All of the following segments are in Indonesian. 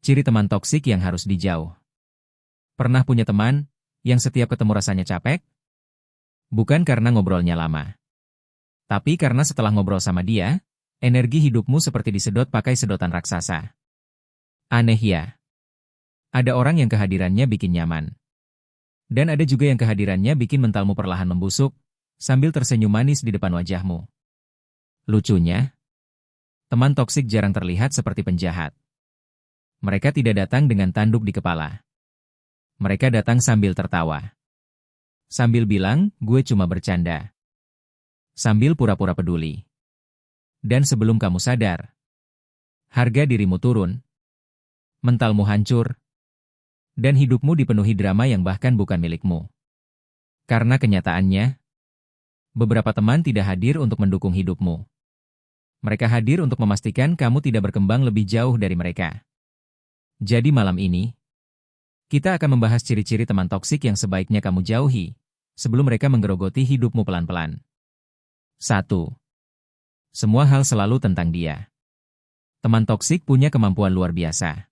Ciri teman toksik yang harus dijauh. Pernah punya teman yang setiap ketemu rasanya capek? Bukan karena ngobrolnya lama. Tapi karena setelah ngobrol sama dia, energi hidupmu seperti disedot pakai sedotan raksasa. Aneh ya? Ada orang yang kehadirannya bikin nyaman. Dan ada juga yang kehadirannya bikin mentalmu perlahan membusuk, sambil tersenyum manis di depan wajahmu. Lucunya, teman toksik jarang terlihat seperti penjahat. Mereka tidak datang dengan tanduk di kepala. Mereka datang sambil tertawa. Sambil bilang, gue cuma bercanda. Sambil pura-pura peduli. Dan sebelum kamu sadar, harga dirimu turun, mentalmu hancur, dan hidupmu dipenuhi drama yang bahkan bukan milikmu. Karena kenyataannya, beberapa teman tidak hadir untuk mendukung hidupmu. Mereka hadir untuk memastikan kamu tidak berkembang lebih jauh dari mereka. Jadi malam ini, kita akan membahas ciri-ciri teman toksik yang sebaiknya kamu jauhi, sebelum mereka menggerogoti hidupmu pelan-pelan. 1. Semua hal selalu tentang dia. Teman toksik punya kemampuan luar biasa.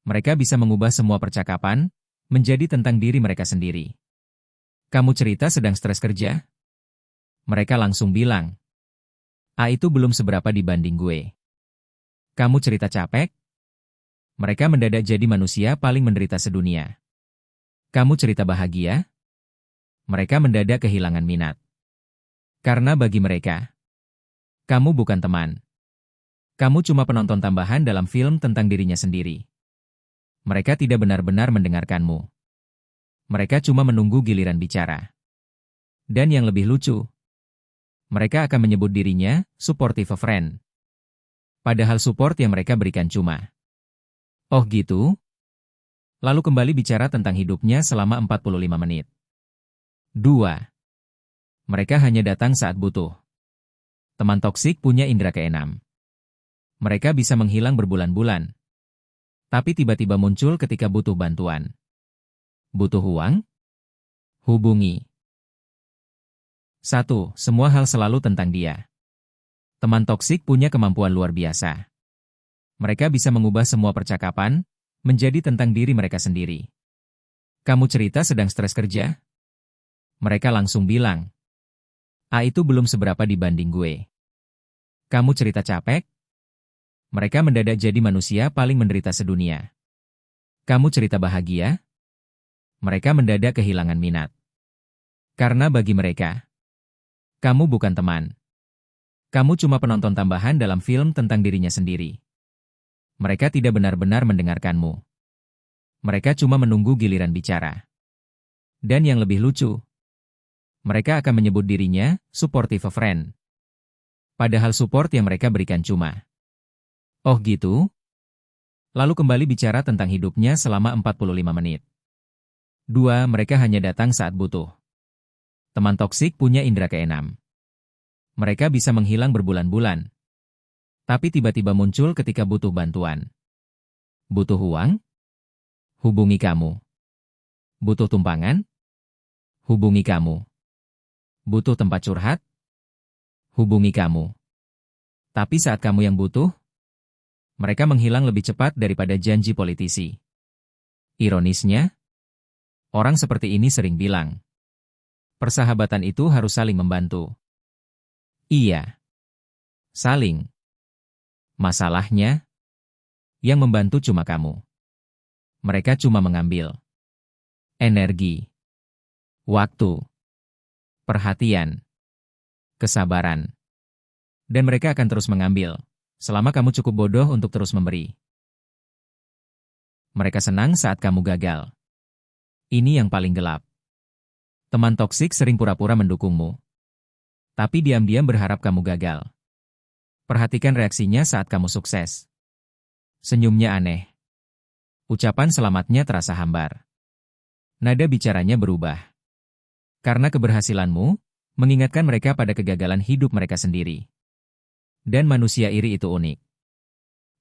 Mereka bisa mengubah semua percakapan menjadi tentang diri mereka sendiri. Kamu cerita sedang stres kerja? Mereka langsung bilang, itu belum seberapa dibanding gue. Kamu cerita capek? Mereka mendadak jadi manusia paling menderita sedunia. Kamu cerita bahagia? Mereka mendadak kehilangan minat. Karena bagi mereka, kamu bukan teman. Kamu cuma penonton tambahan dalam film tentang dirinya sendiri. Mereka tidak benar-benar mendengarkanmu. Mereka cuma menunggu giliran bicara. Dan yang lebih lucu, mereka akan menyebut dirinya supportive friend. Padahal support yang mereka berikan cuma, oh gitu? Lalu kembali bicara tentang hidupnya selama 45 menit. 2. Mereka hanya datang saat butuh. Teman toksik punya indera keenam. Mereka bisa menghilang berbulan-bulan. Tapi tiba-tiba muncul ketika butuh bantuan. Butuh uang? Hubungi. 1. Semua hal selalu tentang dia. Teman toksik punya kemampuan luar biasa. Mereka bisa mengubah semua percakapan menjadi tentang diri mereka sendiri. Kamu cerita sedang stres kerja? Mereka langsung bilang, itu belum seberapa dibanding gue. Kamu cerita capek? Mereka mendadak jadi manusia paling menderita sedunia. Kamu cerita bahagia? Mereka mendadak kehilangan minat. Karena bagi mereka, kamu bukan teman. Kamu cuma penonton tambahan dalam film tentang dirinya sendiri. Mereka tidak benar-benar mendengarkanmu. Mereka cuma menunggu giliran bicara. Dan yang lebih lucu, mereka akan menyebut dirinya supportive friend. Padahal support yang mereka berikan cuma, oh gitu? Lalu kembali bicara tentang hidupnya selama 45 menit. 2. Mereka hanya datang saat butuh. Teman toksik punya indera keenam. Mereka bisa menghilang berbulan-bulan. Tapi tiba-tiba muncul ketika butuh bantuan. Butuh uang? Hubungi kamu. Butuh tumpangan? Hubungi kamu. Butuh tempat curhat? Hubungi kamu. Tapi saat kamu yang butuh, mereka menghilang lebih cepat daripada janji politisi. Ironisnya, orang seperti ini sering bilang, persahabatan itu harus saling membantu. Iya. Saling. Masalahnya, yang membantu cuma kamu. Mereka cuma mengambil energi, waktu, perhatian, kesabaran. Dan mereka akan terus mengambil, selama kamu cukup bodoh untuk terus memberi. Mereka senang saat kamu gagal. Ini yang paling gelap. Teman toksik sering pura-pura mendukungmu. Tapi diam-diam berharap kamu gagal. Perhatikan reaksinya saat kamu sukses. Senyumnya aneh. Ucapan selamatnya terasa hambar. Nada bicaranya berubah. Karena keberhasilanmu, mengingatkan mereka pada kegagalan hidup mereka sendiri. Dan manusia iri itu unik.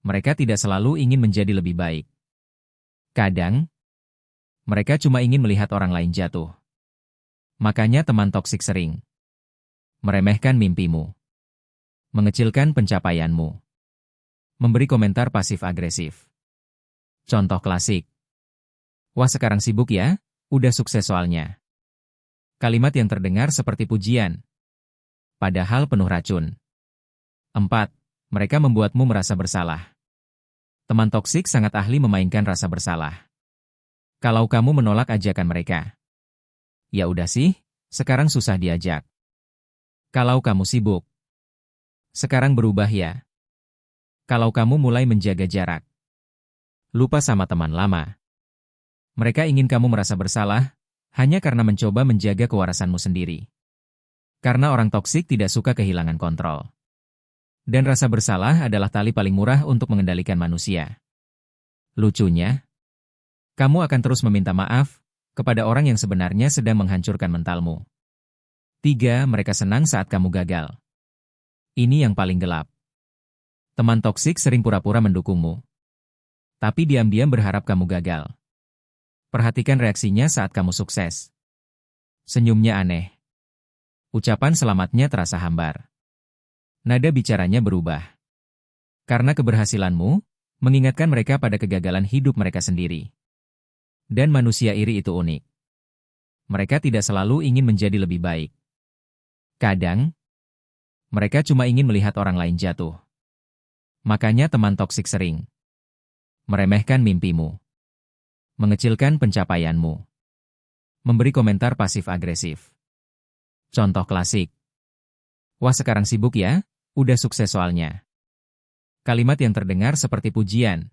Mereka tidak selalu ingin menjadi lebih baik. Kadang, mereka cuma ingin melihat orang lain jatuh. Makanya teman toksik sering meremehkan mimpimu. Mengecilkan pencapaianmu. Memberi komentar pasif-agresif. Contoh klasik. Wah, sekarang sibuk ya? Udah sukses soalnya. Kalimat yang terdengar seperti pujian, padahal penuh racun. 4. Mereka membuatmu merasa bersalah. Teman toksik sangat ahli memainkan rasa bersalah. Kalau kamu menolak ajakan mereka, ya udah sih, sekarang susah diajak. Kalau kamu sibuk, sekarang berubah ya. Kalau kamu mulai menjaga jarak, lupa sama teman lama. Mereka ingin kamu merasa bersalah, hanya karena mencoba menjaga kewarasanmu sendiri. Karena orang toksik tidak suka kehilangan kontrol. Dan rasa bersalah adalah tali paling murah untuk mengendalikan manusia. Lucunya, kamu akan terus meminta maaf kepada orang yang sebenarnya sedang menghancurkan mentalmu. 3. Mereka senang saat kamu gagal. Ini yang paling gelap. Teman toksik sering pura-pura mendukungmu, tapi diam-diam berharap kamu gagal. Perhatikan reaksinya saat kamu sukses. Senyumnya aneh. Ucapan selamatnya terasa hambar. Nada bicaranya berubah. Karena keberhasilanmu, mengingatkan mereka pada kegagalan hidup mereka sendiri. Dan manusia iri itu unik. Mereka tidak selalu ingin menjadi lebih baik. Kadang, mereka cuma ingin melihat orang lain jatuh. Makanya teman toksik sering meremehkan mimpimu, mengecilkan pencapaianmu, memberi komentar pasif-agresif. Contoh klasik. Wah, sekarang sibuk ya? Udah sukses soalnya. Kalimat yang terdengar seperti pujian,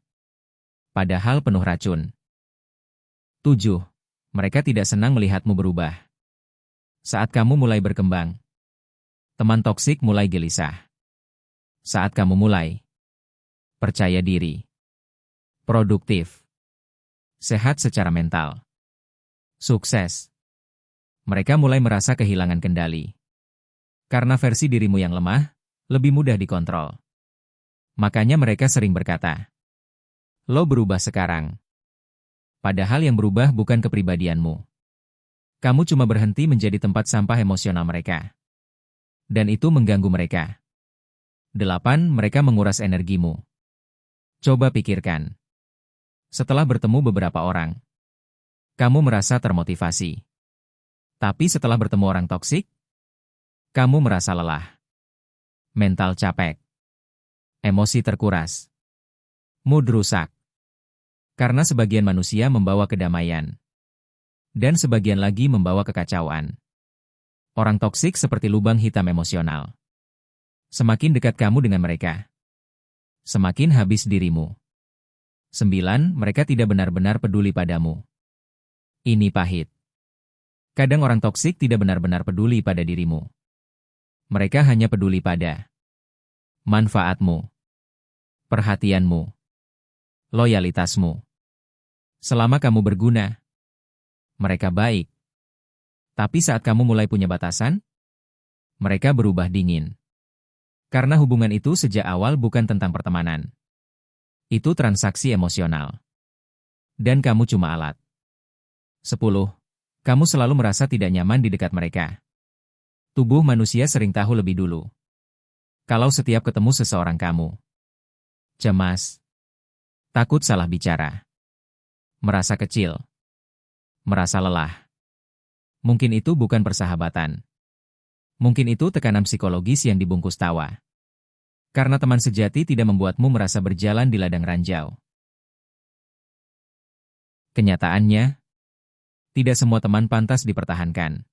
padahal penuh racun. 7. Mereka tidak senang melihatmu berubah. Saat kamu mulai berkembang, teman toksik mulai gelisah. Saat kamu mulai percaya diri, produktif, sehat secara mental, sukses, mereka mulai merasa kehilangan kendali. Karena versi dirimu yang lemah, lebih mudah dikontrol. Makanya mereka sering berkata, "Lo berubah sekarang." Padahal yang berubah bukan kepribadianmu. Kamu cuma berhenti menjadi tempat sampah emosional mereka. Dan itu mengganggu mereka. 8. Mereka menguras energimu. Coba pikirkan. Setelah bertemu beberapa orang, kamu merasa termotivasi. Tapi setelah bertemu orang toksik, kamu merasa lelah. Mental capek. Emosi terkuras. Mood rusak. Karena sebagian manusia membawa kedamaian. Dan sebagian lagi membawa kekacauan. Orang toksik seperti lubang hitam emosional. Semakin dekat kamu dengan mereka, semakin habis dirimu. 9. Mereka tidak benar-benar peduli padamu. Ini pahit. Kadang orang toksik tidak benar-benar peduli pada dirimu. Mereka hanya peduli pada manfaatmu, perhatianmu, loyalitasmu. Selama kamu berguna, mereka baik. Tapi saat kamu mulai punya batasan, mereka berubah dingin. Karena hubungan itu sejak awal bukan tentang pertemanan. Itu transaksi emosional. Dan kamu cuma alat. 10. Kamu selalu merasa tidak nyaman di dekat mereka. Tubuh manusia sering tahu lebih dulu. Kalau setiap ketemu seseorang kamu cemas, takut salah bicara, merasa kecil, merasa lelah. Mungkin itu bukan persahabatan. Mungkin itu tekanan psikologis yang dibungkus tawa. Karena teman sejati tidak membuatmu merasa berjalan di ladang ranjau. Kenyataannya, tidak semua teman pantas dipertahankan.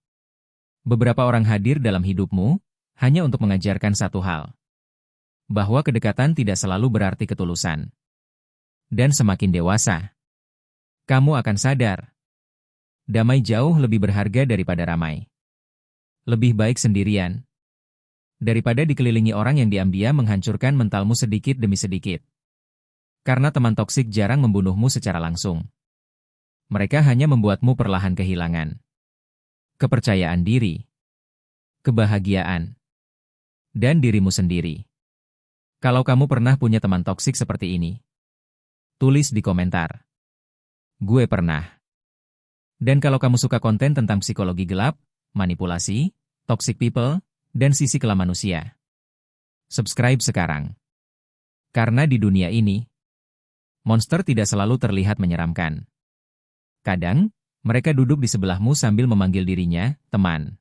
Beberapa orang hadir dalam hidupmu hanya untuk mengajarkan satu hal. Bahwa kedekatan tidak selalu berarti ketulusan. Dan semakin dewasa, kamu akan sadar. Damai jauh lebih berharga daripada ramai. Lebih baik sendirian daripada dikelilingi orang yang diam-diam menghancurkan mentalmu sedikit demi sedikit. Karena teman toksik jarang membunuhmu secara langsung. Mereka hanya membuatmu perlahan kehilangan kepercayaan diri, kebahagiaan, dan dirimu sendiri. Kalau kamu pernah punya teman toksik seperti ini, tulis di komentar. Gue pernah. Dan kalau kamu suka konten tentang psikologi gelap, manipulasi, toxic people, dan sisi kelam manusia, subscribe sekarang. Karena di dunia ini, monster tidak selalu terlihat menyeramkan. Kadang, mereka duduk di sebelahmu sambil memanggil dirinya, teman.